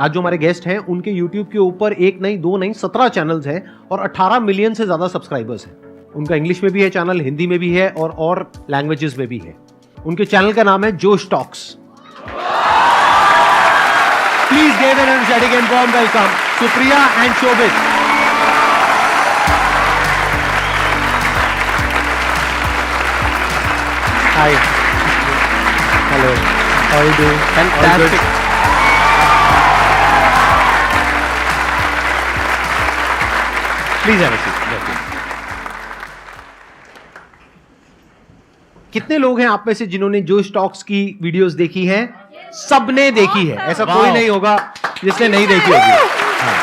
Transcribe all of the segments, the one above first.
आज जो हमारे गेस्ट हैं उनके YouTube के ऊपर एक नहीं, दो नहीं, 17 चैनल्स हैं और 18 मिलियन से ज्यादा सब्सक्राइबर्स हैं। उनका इंग्लिश में भी है चैनल, हिंदी में भी है और लैंग्वेजेस में भी है। उनके चैनल का नाम है Josh Talks. Please give an energetic and warm welcome Supriya and Shobhit. Hi, hello, how are you doing? Fantastic. Please have a seat. कितने लोग हैं आप में से जिन्होंने जोश टॉक्स की वीडियोस देखी हैं? सबने देखी है, ऐसा कोई नहीं होगा जिसने नहीं देखी होगी। हाँ।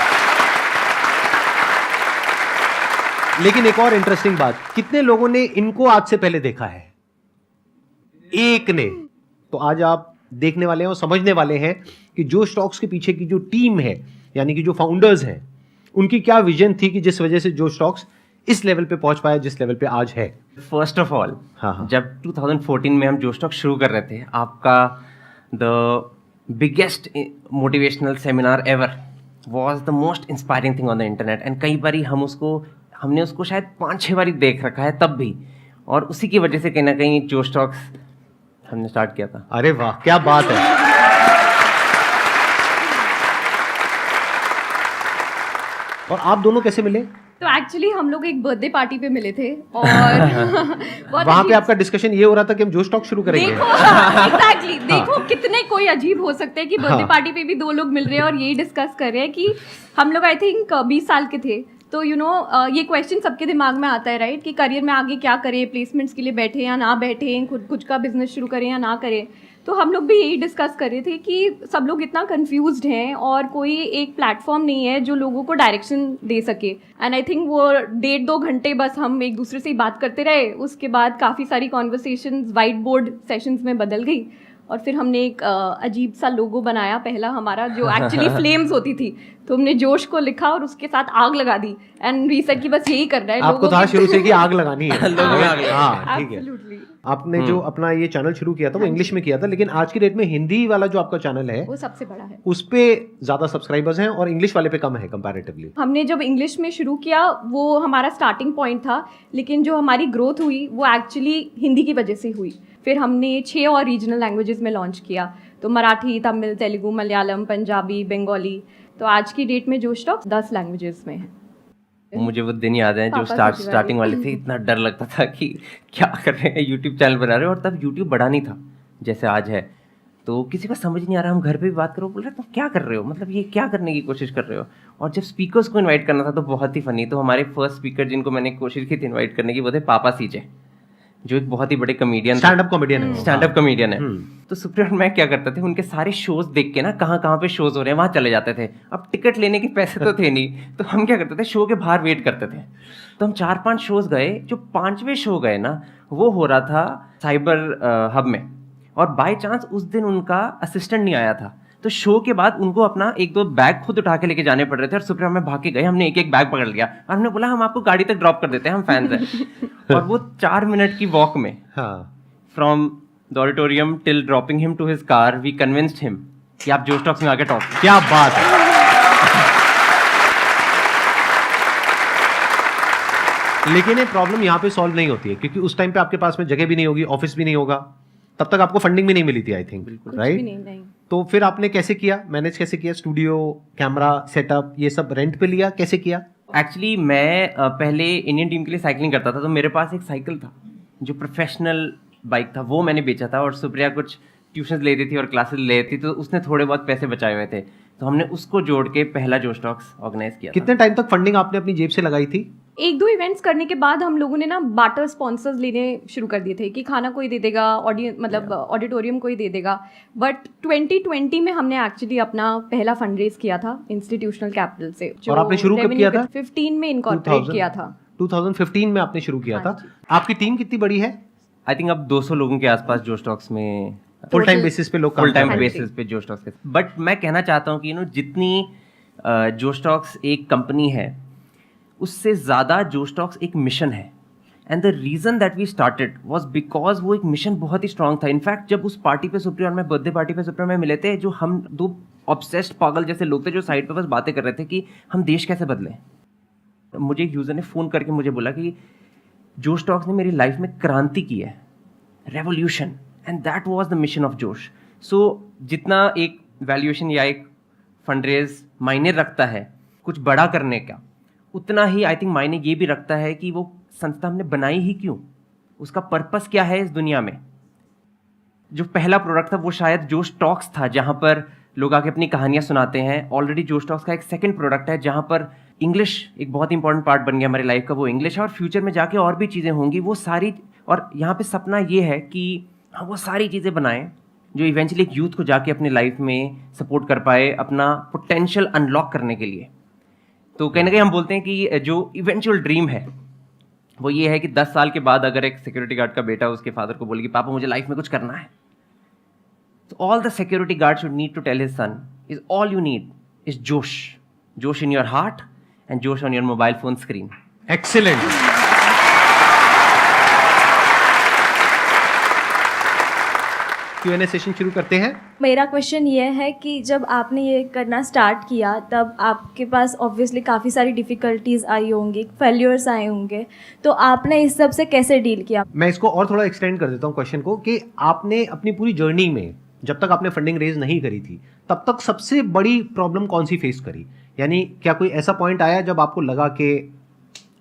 लेकिन एक और इंटरेस्टिंग बात, कितने लोगों ने इनको आज से पहले देखा है? एक ने। तो आज आप देखने वाले हैं और समझने वाले हैं कि जोश टॉक्स के पीछे की जो टीम है, यानी कि जो फाउंडर्स हैं, उनकी क्या विजन थी कि जिस वजह से जोश टॉक्स इस लेवल पे पहुंच पाया जिस लेवल पे आज है। फर्स्ट ऑफ ऑल, जब 2014 में हम जोश टॉक शुरू कर रहे थे, आपका the biggest motivational seminar ever was the most inspiring thing on the internet. And कई बारी हमने उसको शायद 5-6 बारी देख रखा है तब भी, और उसी की वजह से कहीं ना कहीं जोश टॉक्स हमने स्टार्ट किया था। अरे वाह, क्या बात है। और आप दोनों कैसे मिले? तो एक्चुअली हम लोग एक बर्थडे पार्टी पे मिले थे और वहां पे आपका डिस्कशन ये हो रहा था कि हम जोश टॉक शुरू करेंगे। देखो, एग्जैक्टली, देखो कितने कोई अजीब हो सकते हैं कि बर्थडे पार्टी पे भी दो लोग मिल रहे हैं और यही डिस्कस कर रहे हैं कि हम लोग आई थिंक 20 साल के थे। तो ये क्वेश्चन सबके दिमाग में आता है, राइट, कि करियर में आगे क्या करें, प्लेसमेंट्स के लिए बैठे या ना बैठे, खुद का बिजनेस शुरू करें या ना करें। तो हम लोग भी यही डिस्कस कर रहे थे कि सब लोग इतना कंफ्यूज्ड हैं और कोई एक प्लेटफॉर्म नहीं है जो लोगों को डायरेक्शन दे सके। एंड आई थिंक वो 1.5-2 घंटे बस हम एक दूसरे से ही बात करते रहे। उसके बाद काफ़ी सारी कॉन्वर्सेशंस वाइट बोर्ड सेशंस में बदल गई और फिर हमने एक अजीब सा लोगो बनाया पहला हमारा, जो एक्चुअली फ्लेम्स होती थी। तो हमने जोश को लिखा और उसके साथ आग लगा दी। एंड वी सेड कि बस यही करना है। आपको था शुरू से कि आग लगानी है। हाँ, ठीक है। Absolutely. आपने जो अपना ये चैनल शुरू किया था वो इंग्लिश में किया था, लेकिन आज की डेट में हिंदी वाला जो आपका चैनल है वो सबसे बड़ा है। उस पे ज्यादा सब्सक्राइबर्स हैं और इंग्लिश वाले पे कम है कंपैरेटिवली। हमने जब इंग्लिश में शुरू किया वो हमारा स्टार्टिंग पॉइंट था, लेकिन जो हमारी ग्रोथ हुई वो एक्चुअली हिंदी की वजह से हुई। फिर हमने 6 और रीजनल लैंग्वेजेस में लॉन्च किया, तो मराठी, तमिल, तेलुगु, मलयालम, पंजाबी, बंगाली। तो आज की डेट में जोश टॉक्स 10 लैंग्वेजेस में है। मुझे वो दिन याद है जो स्टार्टिंग वाले थे, इतना डर लगता था कि क्या कर रहे हैं, यूट्यूब चैनल बना रहे हो। और तब यूट्यूब बड़ा नहीं था जैसे आज है, तो किसी को समझ नहीं आ रहा। हम घर पे भी बात करो, बोल रहे तुम क्या कर रहे हो, मतलब ये क्या करने की कोशिश कर रहे हो। और जब स्पीकर्स को इनवाइट करना था तो बहुत ही फनी। तो हमारे फर्स्ट स्पीकर जिनको मैंने कोशिश की थी इन्वाइट करने की, वो थे पापा सीजे, जो एक बहुत ही बड़े कॉमेडियन, स्टैंड अप कॉमेडियन है। तो सुप्रिया और मैं क्या करते थे, उनके सारे शोज देख के ना कहाँ पे शोज हो रहे हैं वहां चले जाते थे। अब टिकट लेने के पैसे तो थे नहीं, तो हम क्या करते थे, शो के बाहर वेट करते थे। तो हम 4-5 शोज गए। जो 5वें शो गए ना, वो हो रहा था साइबर हब में, और बाय चांस उस दिन उनका असिस्टेंट नहीं आया था। तो शो के बाद उनको अपना 1-2 बैग खुद उठा के लेके जाने पड़ रहे थे और सुप्रिया में भाग के गए। हमने एक बैग पकड़ लिया और हमने बोला हम आपको गाड़ी तक ड्रॉप कर देते हैं, हम फैंस हैं। और वो 4 मिनट की वॉक में from the auditorium till dropping him to his car, we convinced him कि आप जोश टॉक्स में आके टॉक। क्या बात है। लेकिन ये प्रॉब्लम यहाँ पे सॉल्व नहीं होती है क्योंकि उस टाइम पे आपके पास में जगह भी नहीं होगी, ऑफिस भी नहीं होगा, तब तक आपको फंडिंग भी नहीं मिली थी आई थिंक, राइट? नहीं। तो फिर आपने कैसे किया, मैनेज कैसे किया? स्टूडियो, कैमरा सेटअप, ये सब रेंट पे लिया, कैसे किया? एक्चुअली मैं पहले इंडियन टीम के लिए साइकिलिंग करता था, तो मेरे पास एक साइकिल था जो प्रोफेशनल बाइक था, वो मैंने बेचा था। और सुप्रिया कुछ ट्यूशन लेती थी और क्लासेस लेती थी, तो उसने थोड़े बहुत पैसे बचाए हुए थे, तो हमने उसको जोड़ के पहला जोश टॉक्स ऑर्गेनाइज किया। कितने टाइम तक फंडिंग आपने अपनी जेब से लगाई थी? 1-2 इवेंट्स करने के बाद हम लोगों ने ना बार्टर स्पॉन्सर्स लेने शुरू कर दिए थे कि खाना कोई दे देगा, ऑडिटोरियम कोई दे देगा। बट 2020 में हमने एक्चुअली अपना पहला फंड रेज किया था इंस्टीट्यूशनल कैपिटल से। और आपने शुरू कब किया था? 15 में इनकॉर्पोरेट किया था। 2015 में आपने शुरू किया था। आपकी टीम कितनी बड़ी है? आई थिंक अब 200 लोगों के आसपास जोश टॉक्स में फुल टाइम बेसिस पे लोग फुल टाइम बेसिस पे जोश टॉक्स के। बट मैं कहना चाहता हूँ कि जितनी जोश टॉक्स एक कंपनी है, उससे ज़्यादा जोश टॉक्स एक मिशन है। And the reason that we started was because वो एक मिशन बहुत ही स्ट्रांग था। इनफैक्ट जब उस पार्टी पे सुप्रिया और मैं, बर्थडे पार्टी पे सुप्रिया में मिले थे, जो हम 2 ऑब्सेस्ड पागल जैसे लोग थे जो साइड पे बस बातें कर रहे थे कि हम देश कैसे बदलें। मुझे एक यूज़र ने फ़ोन करके मुझे बोला कि जोश टॉक्स ने मेरी लाइफ में क्रांति की है, revolution, and that was the mission of जोश। सो जितना एक वैल्यूएशन या एक फंडरेज मायने रखता है कुछ बड़ा करने का, उतना ही आई थिंक मायने ये भी रखता है कि वो संस्था हमने बनाई ही क्यों, उसका पर्पस क्या है इस दुनिया में। जो पहला प्रोडक्ट था वो शायद जोश टॉक्स था, जहाँ पर लोग आके अपनी कहानियाँ सुनाते हैं। ऑलरेडी जोश टॉक्स का एक सेकंड प्रोडक्ट है जहाँ पर इंग्लिश एक बहुत इंपॉर्टेंट पार्ट बन गया हमारी लाइफ का, वो इंग्लिश है, और फ्यूचर में जाके और भी चीज़ें होंगी वो सारी। और यहाँ पे सपना ये है कि हम वो सारी चीज़ें बनाएं जो इवेंचुअली एक यूथ को जाके अपनी लाइफ में सपोर्ट कर पाए अपना पोटेंशियल अनलॉक करने के लिए। तो कहीं ना कहीं हम बोलते हैं कि जो इवेंचुअल ड्रीम है वो ये है कि 10 साल के बाद अगर एक सिक्योरिटी गार्ड का बेटा उसके फादर को बोले कि पापा मुझे लाइफ में कुछ करना है, तो all the security guard should need to tell his son is all you need is Josh, Josh in your heart and Josh on your mobile phone screen. Excellent. Q&A session शुरू करते हैं। मेरा क्वेश्चन ये है कि जब आपने ये करना स्टार्ट किया तब आपके पास ऑब्वियसली काफ़ी सारी डिफ़िकल्टीज आई होंगी, फेल्यूर्स आए होंगे, तो आपने इस सब से कैसे डील किया? मैं इसको और थोड़ा एक्सटेंड कर देता हूँ क्वेश्चन को कि आपने अपनी पूरी जर्नी में जब तक आपने फंडिंग रेज नहीं करी थी तब तक सबसे बड़ी प्रॉब्लम कौन सी फेस करी? यानी क्या कोई ऐसा पॉइंट आया जब आपको लगा कि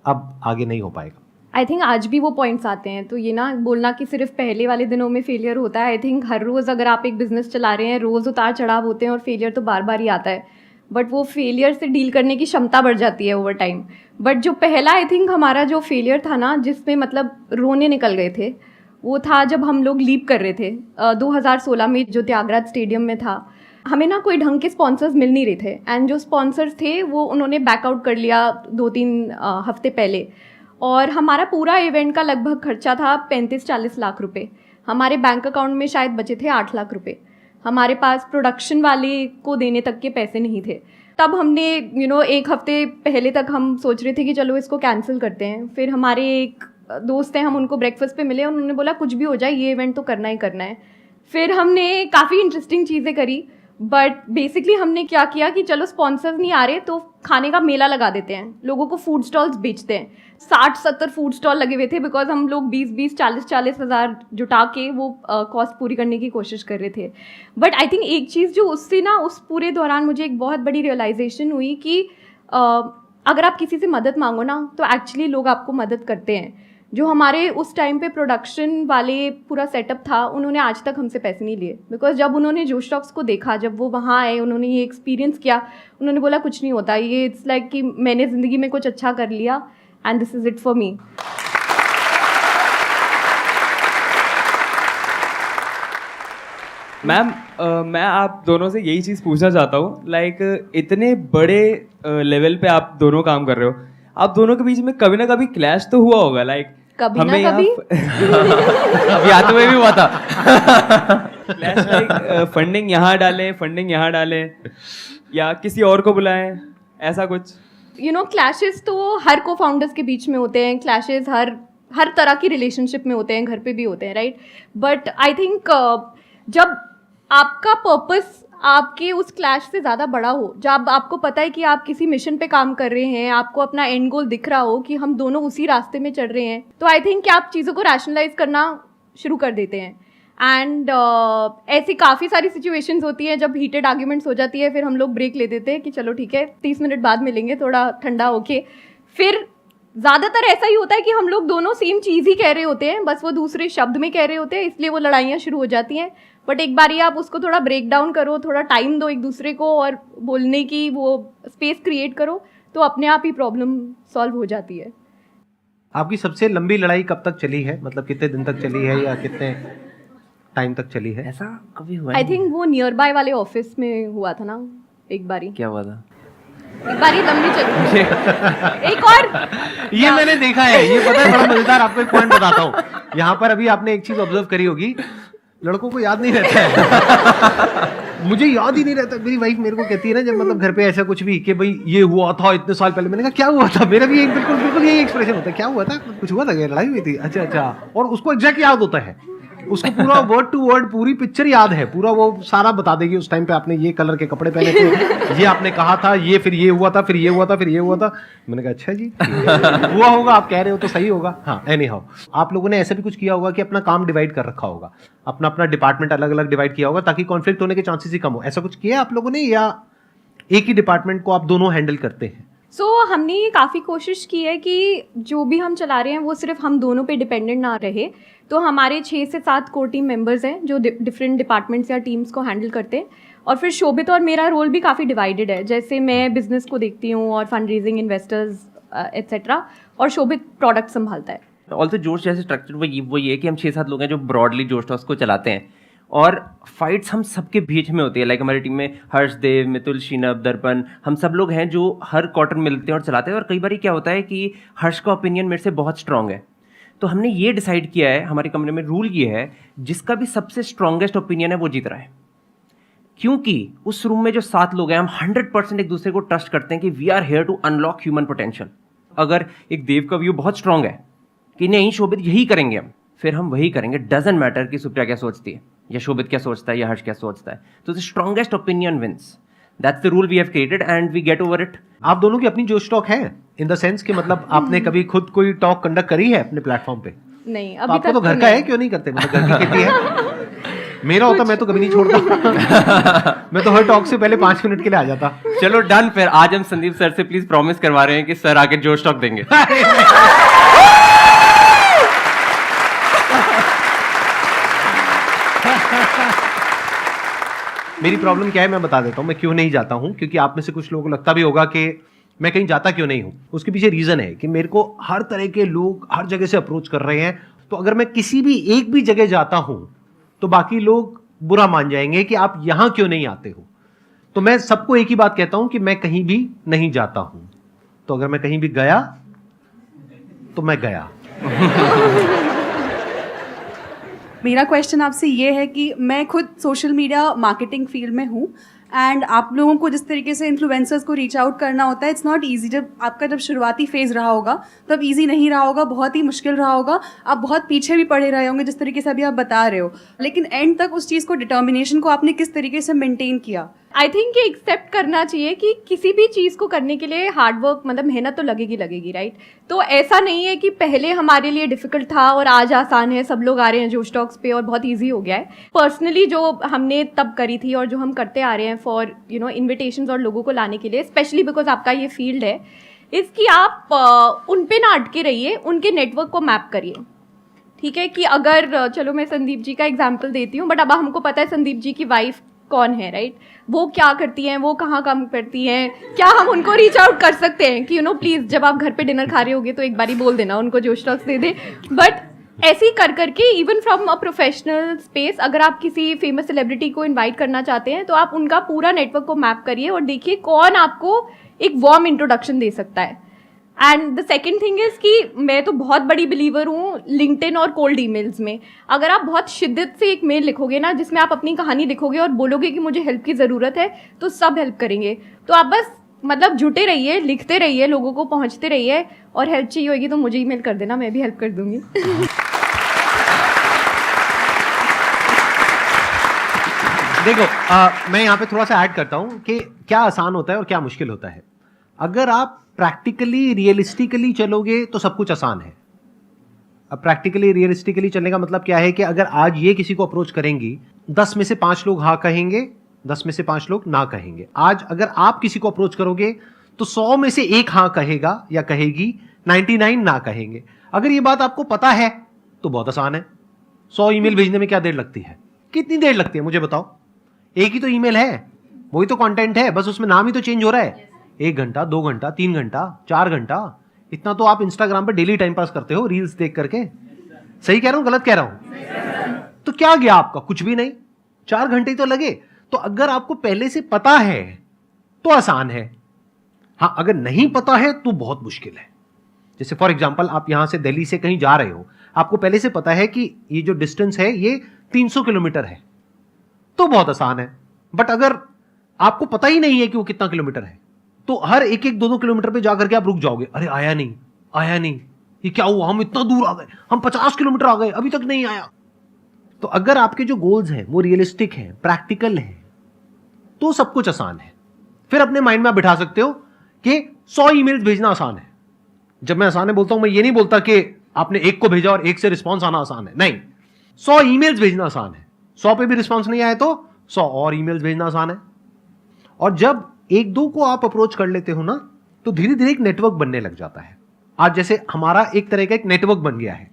अब आगे नहीं हो पाएगा? आई थिंक आज भी वो पॉइंट्स आते हैं। तो ये ना बोलना कि सिर्फ पहले वाले दिनों में फेलियर होता है, आई थिंक हर रोज़ अगर आप एक बिजनेस चला रहे हैं रोज़ उतार चढ़ाव होते हैं और फेलियर तो बार बार ही आता है, बट वो फेलियर से डील करने की क्षमता बढ़ जाती है ओवर टाइम। बट जो पहला आई थिंक हमारा जो फेलियर था ना, जिसमें मतलब रोने निकल गए थे, वो था जब हम लोग लीप कर रहे थे 2016 में जो त्यागराज स्टेडियम में था। हमें ना कोई ढंग के स्पॉन्सर्स मिल नहीं रहे थे, एंड जो स्पॉन्सर्स थे वो उन्होंने बैकआउट कर लिया 2-3 हफ्ते पहले, और हमारा पूरा इवेंट का लगभग खर्चा था 35-40 लाख रुपए। हमारे बैंक अकाउंट में शायद बचे थे 8 लाख रुपए। हमारे पास प्रोडक्शन वाले को देने तक के पैसे नहीं थे। तब हमने एक हफ्ते पहले तक हम सोच रहे थे कि चलो इसको कैंसिल करते हैं। फिर हमारे एक दोस्त हैं, हम उनको ब्रेकफास्ट पे मिले, उन्होंने बोला कुछ भी हो जाए ये इवेंट तो करना ही करना है। फिर हमने काफ़ी इंटरेस्टिंग चीज़ें करी, बट बेसिकली हमने क्या किया कि चलो स्पॉन्सर्स नहीं आ रहे तो खाने का मेला लगा देते हैं, लोगों को फूड स्टॉल्स बेचते हैं। 60-70 फूड स्टॉल लगे हुए थे, बिकॉज हम लोग 20-20, 40-40 हज़ार जुटा के वो कॉस्ट पूरी करने की कोशिश कर रहे थे। बट आई थिंक एक चीज़ जो उससे ना उस पूरे दौरान मुझे एक बहुत बड़ी रियलाइजेशन हुई कि अगर आप किसी से मदद मांगो ना तो एक्चुअली लोग आपको मदद करते हैं। जो हमारे उस टाइम पे प्रोडक्शन वाले पूरा सेटअप था, उन्होंने आज तक हमसे पैसे नहीं लिए, बिकॉज जब उन्होंने जोश टॉक्स को देखा, जब वो वहाँ आए, उन्होंने ये एक्सपीरियंस किया, उन्होंने बोला कुछ नहीं होता, ये इट्स लाइक कि मैंने ज़िंदगी में कुछ अच्छा कर लिया and this is it for me. Ma'am मैं आप दोनों से यही चीज़ पूछना चाहता हूँ, लाइक इतने बड़े लेवल पे आप दोनों काम कर रहे हो, आप दोनों के बीच में कभी ना कभी क्लैश तो हुआ होगा, लाइक कभी ना कभी अभी आते हुए भी हुआ था। क्लैश लाइक फंडिंग यहाँ डालें, फंडिंग यहाँ डालें, या किसी और को बुलाएं, ऐसा कुछ? क्लैशेस तो हर को फाउंडर्स के बीच में होते हैं, क्लैशेस हर तरह की रिलेशनशिप में होते हैं, घर पे भी होते हैं, राइट। बट आई थिंक जब आपका पर्पस आपके उस क्लैश से ज़्यादा बड़ा हो, जब आपको पता है कि आप किसी मिशन पे काम कर रहे हैं, आपको अपना एंड गोल दिख रहा हो कि हम दोनों उसी रास्ते में चल रहे हैं, तो आई थिंक कि आप चीज़ों को रैशनलाइज करना शुरू कर देते हैं। एंड ऐसी काफ़ी सारी सिचुएशंस होती हैं जब हीटेड आर्ग्यूमेंट्स हो जाती है, फिर हम लोग ब्रेक ले देते हैं कि चलो ठीक है 30 मिनट बाद मिलेंगे, थोड़ा ठंडा होके। फिर ज़्यादातर ऐसा ही होता है कि हम लोग दोनों सेम चीज़ ही कह रहे होते हैं, बस वो दूसरे शब्द में कह रहे होते हैं, इसलिए वो लड़ाइयाँ शुरू हो जाती हैं। बट एक बार ही आप उसको थोड़ा ब्रेक डाउन करो, थोड़ा टाइम दो एक दूसरे को और बोलने की वो स्पेस क्रिएट करो, तो अपने आप ही प्रॉब्लम सॉल्व हो जाती है। आपकी सबसे लंबी लड़ाई कब तक चली है? मतलब कितने दिन तक चली है या कितने टाइम तक चली है? ऐसा कभी हुआ आई थिंक वो नियर बाय वाले ऑफिस में हुआ था ना एक बारी। क्या हुआ था? एक बारी लंबी चली एक और ये मैंने देखा है, ये पता है बड़ा मजेदार। आपको एक पॉइंट बताता हूँ, यहाँ पर अभी आपने एक चीज ऑब्जर्व करी होगी, लड़कों को याद नहीं रहता है। मुझे याद ही नहीं रहता। मेरी वाइफ मेरे को कहती है ना, जब मतलब घर पे ऐसा कुछ भी कि भाई ये हुआ था इतने साल पहले, मैंने कहा क्या हुआ था, मेरा भी एक बिल्कुल यही एक्सप्रेशन होता है, क्या हुआ था, कुछ हुआ था, क्या लड़ाई हुई थी, अच्छा अच्छा, और उसको एग्जैक्ट याद होता है। उसको पूरा वर्ड टू वर्ड पूरी पिक्चर याद है, पूरा वो सारा बता देगी। उस टाइम पे आपने ये कलर के कपड़े पहने थे, ये आपने कहा था, ये फिर ये हुआ था, फिर ये हुआ था, फिर ये हुआ था। मैंने कहा अच्छा जी हुआ होगा, आप कह रहे हो तो सही होगा। हाँ, एनी हाउ आप लोगों ने ऐसा भी कुछ किया होगा कि अपना काम डिवाइड कर रखा होगा, अपना अपना डिपार्टमेंट अलग अलग डिवाइड किया होगा ताकि कॉन्फ्लिक्ट होने के चांसेस ही कम हो। ऐसा कुछ किया आप लोगों ने, या एक ही डिपार्टमेंट को आप दोनों हैंडल करते हैं? हमने ये काफ़ी कोशिश की है कि जो भी हम चला रहे हैं वो सिर्फ हम दोनों पे डिपेंडेंट ना रहे। तो हमारे 6 से 7 कोर टीम मेंबर्स हैं जो डिफरेंट डिपार्टमेंट्स या टीम्स को हैंडल करते हैं। और फिर शोभित और मेरा रोल भी काफ़ी डिवाइडेड है। जैसे मैं बिजनेस को देखती हूँ और फंड रेजिंग, इन्वेस्टर्स एट्सेट्रा, और शोभित प्रोडक्ट संभालता है। ऑल्सो जोश जैसे स्ट्रक्चर वो ये है कि हम 6-7 लोग हैं जो ब्रॉडली जोश टॉक्स को चलाते हैं, और फाइट्स हम सबके बीच में होती है। लाइक हमारी टीम में हर्षदेव, मितुल, शीनब, दर्पण, हम सब लोग हैं जो हर क्वार्टर मिलते हैं और चलाते हैं। और कई बार क्या होता है कि हर्ष का ओपिनियन मेरे से बहुत स्ट्रांग है, तो हमने ये डिसाइड किया है, हमारे कमरे में रूल ये है, जिसका भी सबसे स्ट्रांगेस्ट ओपिनियन है वो जीत रहा है। क्योंकि उस रूम में जो 7 लोग हैं, हम 100% एक दूसरे को ट्रस्ट करते हैं कि we are here to unlock human potential. अगर एक देव का व्यू बहुत स्ट्रांग है कि नहीं शोभित यही करेंगे हम, फिर हम वही करेंगे। डजंट मैटर कि सुप्रिया क्या सोचती है, या शोभित क्या सोचता है, या हर्ष क्या सोचता है। तो the strongest opinion wins. That's the rule we have created and we get over it. आप दोनों की अपनी जोश टॉक है, इन द सेंस कि मतलब आपने कभी खुद कोई टॉक कंडक्ट करी है अपने प्लेटफॉर्म पे? नहीं, तो अभी आपको तक तो घर का है, क्यों नहीं करते? मतलब घर की खेती है। मेरा होता मैं तो कभी नहीं छोड़ता मैं तो हर टॉक से पहले 5 मिनट के लिए आ जाता। चलो डन, फिर आज हम संदीप सर से प्लीज प्रॉमिस करवा रहे हैं कि सर आके जोश टॉक देंगे। मेरी प्रॉब्लम क्या है मैं बता देता हूँ, मैं क्यों नहीं जाता हूँ। क्योंकि आप में से कुछ लोगों को लगता भी होगा कि मैं कहीं जाता क्यों नहीं हूँ। उसके पीछे रीजन है कि मेरे को हर तरह के लोग हर जगह से अप्रोच कर रहे हैं। तो अगर मैं किसी भी एक भी जगह जाता हूँ तो बाकी लोग बुरा मान जाएंगे कि आप यहां क्यों नहीं आते हो। तो मैं सबको एक ही बात कहता हूं कि मैं कहीं भी नहीं जाता हूं। तो अगर मैं कहीं भी गया तो मैं गया। मेरा क्वेश्चन आपसे ये है कि मैं खुद सोशल मीडिया मार्केटिंग फील्ड में हूँ, एंड आप लोगों को जिस तरीके से इन्फ्लुएंसर्स को रीच आउट करना होता है, इट्स नॉट ईजी। जब शुरुआती फेज़ रहा होगा तब ईजी नहीं रहा होगा, बहुत ही मुश्किल रहा होगा, आप बहुत पीछे भी पड़े रहे होंगे जिस तरीके से अभी आप बता रहे हो। लेकिन एंड तक उस चीज़ को, डिटर्मिनेशन को आपने किस तरीके से मेंटेन किया? आई थिंक ये एक्सेप्ट करना चाहिए कि किसी भी चीज़ को करने के लिए हार्ड वर्क, मतलब मेहनत तो लगेगी, राइट। तो ऐसा नहीं है कि पहले हमारे लिए डिफिकल्ट था और आज आसान है, सब लोग आ रहे हैं जोश टॉक्स पे और बहुत इजी हो गया है। पर्सनली जो हमने तब करी थी और जो हम करते आ रहे हैं फॉर इन्विटेशंस और लोगों को लाने के लिए, स्पेशली बिकॉज आपका ये फील्ड है, इसकी आप उन पे ना अटके रहिए, उनके नेटवर्क को मैप करिए। ठीक है कि अगर चलो मैं संदीप जी का एग्जाम्पल देती हूँ, बट अब हमको पता है संदीप जी की वाइफ कौन है, राइट, वो क्या करती हैं, वो कहाँ काम करती हैं, क्या हम उनको रीच आउट कर सकते हैं कि प्लीज़ जब आप घर पे डिनर खा रहे होगे तो एक बारी बोल देना उनको, जोश टॉक्स दे दे। बट ऐसे ही कर करके even from a professional space, अगर आप किसी फेमस सेलिब्रिटी को इनवाइट करना चाहते हैं तो आप उनका पूरा नेटवर्क को मैप करिए और देखिए कौन आपको एक वार्म इंट्रोडक्शन दे सकता है। And the second thing is कि मैं तो बहुत बड़ी बिलीवर हूँ लिंक्डइन और कोल्ड ईमेल्स में। अगर आप बहुत शिद्दत से एक मेल लिखोगे ना जिसमें आप अपनी कहानी लिखोगे और बोलोगे कि मुझे हेल्प की ज़रूरत है, तो सब हेल्प करेंगे। तो आप बस मतलब जुटे रहिए, लिखते रहिए, लोगों को पहुँचते रहिए, और हेल्प चाहिए होगी तो मुझे ईमेल कर देना, मैं भी हेल्प कर दूँगी। देखो मैं यहाँ पे थोड़ा सा ऐड करता हूँ कि क्या आसान होता है और क्या मुश्किल होता है। अगर आप प्रैक्टिकली रियलिस्टिकली चलोगे तो सब कुछ आसान है। अब प्रैक्टिकली रियलिस्टिकली चलने का मतलब क्या है कि अगर आज ये किसी को अप्रोच करेंगी, 10 में से 5 लोग हाँ कहेंगे, 10 में से 5 लोग ना कहेंगे। आज अगर आप किसी को अप्रोच करोगे तो 100 में से 1 हाँ कहेगा या कहेगी, 99 ना कहेंगे। अगर ये बात आपको पता है तो बहुत आसान है। 100 ईमेल भेजने में क्या देर लगती है? कितनी देर लगती है मुझे बताओ? एक ही तो ईमेल है, वही तो कंटेंट है, बस उसमें नाम ही तो चेंज हो रहा है। 1 घंटा, 2 घंटा, 3 घंटा, 4 घंटा, इतना तो आप इंस्टाग्राम पे डेली टाइम पास करते हो रील्स देख करके। सही कह रहा हूं, गलत कह रहा हूं? तो क्या गया आपका? कुछ भी नहीं, 4 घंटे तो लगे। तो अगर आपको पहले से पता है तो आसान है। हाँ, अगर नहीं पता है तो बहुत मुश्किल है। जैसे फॉर एग्जाम्पल आप यहां से दिल्ली से कहीं जा रहे हो, आपको पहले से पता है कि ये जो डिस्टेंस है ये 300 किलोमीटर है, तो बहुत आसान है। बट अगर आपको पता ही नहीं है कि वो कितना किलोमीटर है, तो हर 1-1, 2-2 किलोमीटर पे जाकर के आप रुक जाओगे। अरे आया नहीं, ये क्या हुआ, हम इतना दूर आ गए, हम 50 किलोमीटर आ गए, अभी तक नहीं आया। तो अगर आपके जो गोल्स हैं वो रियलिस्टिक हैं, प्रैक्टिकल हैं, तो सब कुछ आसान है। फिर अपने माइंड में आप बिठा सकते हो कि 100 ईमेल्स भेजना आसान है। जब मैं आसान है बोलता हूं, मैं ये नहीं बोलता कि आपने एक को भेजा और एक से रिस्पॉन्स आना आसान है, नहीं। 100 ईमेल्स भेजना आसान है, 100 पे भी रिस्पॉन्स नहीं आए तो 100 और ईमेल्स भेजना आसान है। और जब एक दो को आप अप्रोच कर लेते हो ना, तो धीरे धीरे एक नेटवर्क बनने लग जाता है। आज जैसे हमारा एक तरह का एक नेटवर्क बन गया है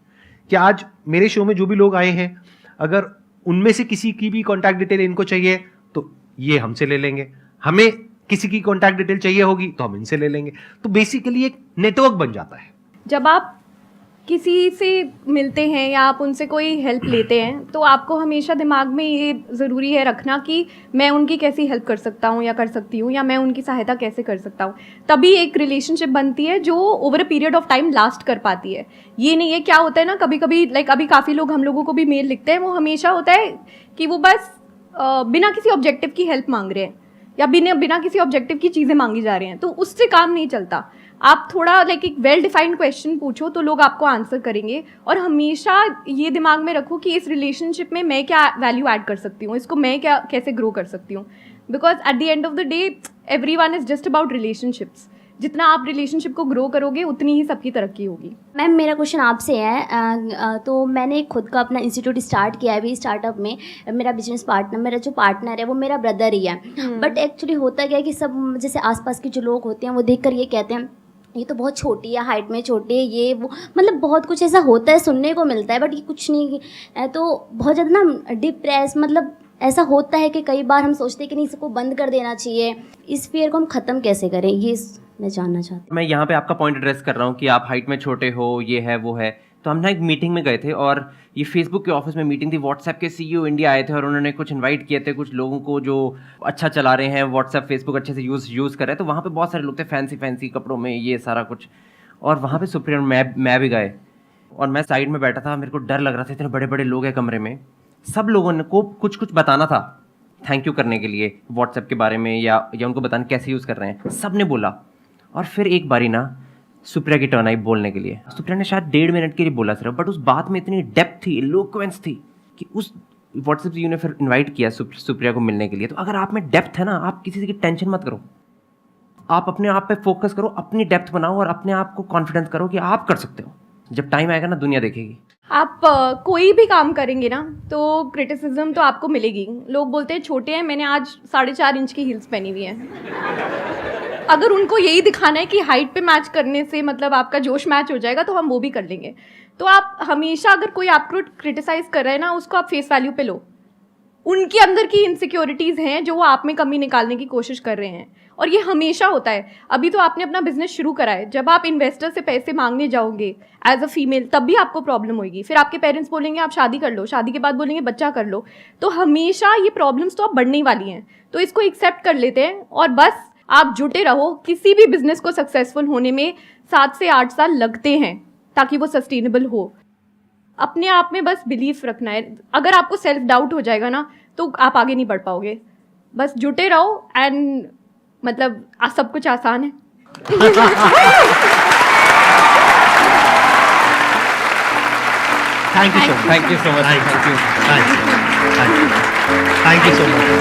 कि आज मेरे शो में जो भी लोग आए हैं, अगर उनमें से किसी की भी कॉन्टैक्ट डिटेल इनको चाहिए तो ये हमसे ले लेंगे, हमें किसी की कॉन्टैक्ट डिटेल चाहिए होगी तो हम इनसे ले लेंगे। तो बेसिकली एक नेटवर्क बन जाता है। जब आप किसी से मिलते हैं या आप उनसे कोई हेल्प लेते हैं तो आपको हमेशा दिमाग में ये ज़रूरी है रखना कि मैं उनकी कैसी हेल्प कर सकता हूँ या कर सकती हूँ, या मैं उनकी सहायता कैसे कर सकता हूँ। तभी एक रिलेशनशिप बनती है जो over a period of time last कर पाती है। ये नहीं है, क्या होता है ना, कभी कभी लाइक अभी काफ़ी लोग हम लोगों को भी मेल लिखते हैं, वो हमेशा होता है कि वो बस बिना किसी ऑब्जेक्टिव की हेल्प मांग रहे हैं या बिना किसी ऑब्जेक्टिव की चीज़ें मांगी जा रही हैं, तो उससे काम नहीं चलता। आप थोड़ा लाइक एक वेल डिफाइंड क्वेश्चन पूछो तो लोग आपको आंसर करेंगे। और हमेशा ये दिमाग में रखो कि इस रिलेशनशिप में मैं क्या वैल्यू ऐड कर सकती हूँ, इसको मैं क्या कैसे ग्रो कर सकती हूँ। Because at the end of the day everyone is just about relationships. जितना आप रिलेशनशिप को ग्रो करोगे उतनी ही सबकी तरक्की होगी। मैम मेरा क्वेश्चन आपसे है, तो मैंने खुद का अपना इंस्टीट्यूट स्टार्ट किया है अभी। स्टार्टअप में मेरा बिजनेस पार्टनर, मेरा जो पार्टनर है वो मेरा ब्रदर ही है। बट एक्चुअली होता क्या है कि सब जैसे आसपास के जो लोग होते हैं वो देखकर ये कहते हैं ये तो बहुत छोटी है, हाइट में छोटी है, ये वो, मतलब बहुत कुछ ऐसा होता है, सुनने को मिलता है, बट ये कुछ नहीं है। तो बहुत ज़्यादा ना डिप्रेस, मतलब ऐसा होता है कि कई बार हम सोचते हैं कि नहीं, इसको बंद कर देना चाहिए। इस फियर को हम ख़त्म कैसे करें, ये मैं जानना चाहती हूँ। मैं यहाँ पे आपका पॉइंट एड्रेस कर रहा हूँ कि आप हाइट में छोटे हो, ये है वो है। तो हम ना एक मीटिंग में गए थे और ये फेसबुक के ऑफिस में मीटिंग थी। व्हाट्सएप के सीईओ इंडिया आए थे और उन्होंने कुछ इनवाइट किए थे कुछ लोगों को जो अच्छा चला रहे हैं, व्हाट्सएप फेसबुक अच्छे से यूज़ कर रहे हैं। तो वहाँ पे बहुत सारे लोग थे फैंसी कपड़ों में, ये सारा कुछ। और वहाँ पे सुप्रिया और मैं भी गए और मैं साइड में बैठा था। मेरे को डर लग रहा था, इतने बड़े बड़े लोग हैं कमरे में। सब लोगों ने को कुछ बताना था थैंक यू करने के लिए व्हाट्सएप के बारे में या उनको बताना कैसे यूज़ कर रहे हैं। सब ने बोला और फिर एक बारी ना सुप्रिया की टर्न आई बोलने के लिए। सुप्रिया ने शायद 1.5 मिनट के लिए बोला सिर्फ, बट उस बात में इतनी डेप्थ थी, इलोक्वेंस थी कि उस व्हाट्सएप ने फिर इनवाइट किया सुप्रिया को मिलने के लिए। तो अगर आप में डेप्थ है ना, आप किसी की टेंशन मत करो, आप अपने आप पे फोकस करो, अपनी डेप्थ बनाओ और अपने आप को कॉन्फिडेंस करो कि आप कर सकते हो। जब टाइम आएगा ना, दुनिया देखेगी। आप कोई भी काम करेंगे ना तो क्रिटिसिज्म तो आपको मिलेगी। लोग बोलते हैं छोटे हैं, मैंने आज 4.5 इंच की हील्स पहनी हुई हैं। अगर उनको यही दिखाना है कि हाइट पे मैच करने से मतलब आपका जोश मैच हो जाएगा तो हम वो भी कर लेंगे। तो आप हमेशा अगर कोई आपको क्रिटिसाइज कर रहा है ना, उसको आप फेस वैल्यू पे लो। उनके अंदर की इनसिक्योरिटीज़ हैं जो वो आप में कमी निकालने की कोशिश कर रहे हैं, और ये हमेशा होता है। अभी तो आपने अपना बिजनेस शुरू करा है, जब आप इन्वेस्टर से पैसे मांगने जाओगे एज अ फीमेल तब भी आपको प्रॉब्लम होगी। फिर आपके पेरेंट्स बोलेंगे आप शादी कर लो, शादी के बाद बोलेंगे बच्चा कर लो। तो हमेशा ये प्रॉब्लम्स तो अब बढ़ने वाली हैं, तो इसको एक्सेप्ट कर लेते हैं और बस आप जुटे रहो। किसी भी बिजनेस को सक्सेसफुल होने में 7 से 8 साल लगते हैं ताकि वो सस्टेनेबल हो। अपने आप में बस बिलीफ रखना है। अगर आपको सेल्फ डाउट हो जाएगा ना तो आप आगे नहीं बढ़ पाओगे। बस जुटे रहो एंड मतलब सब कुछ आसान है। Thank you so much. Thank you so much. Thank you so much.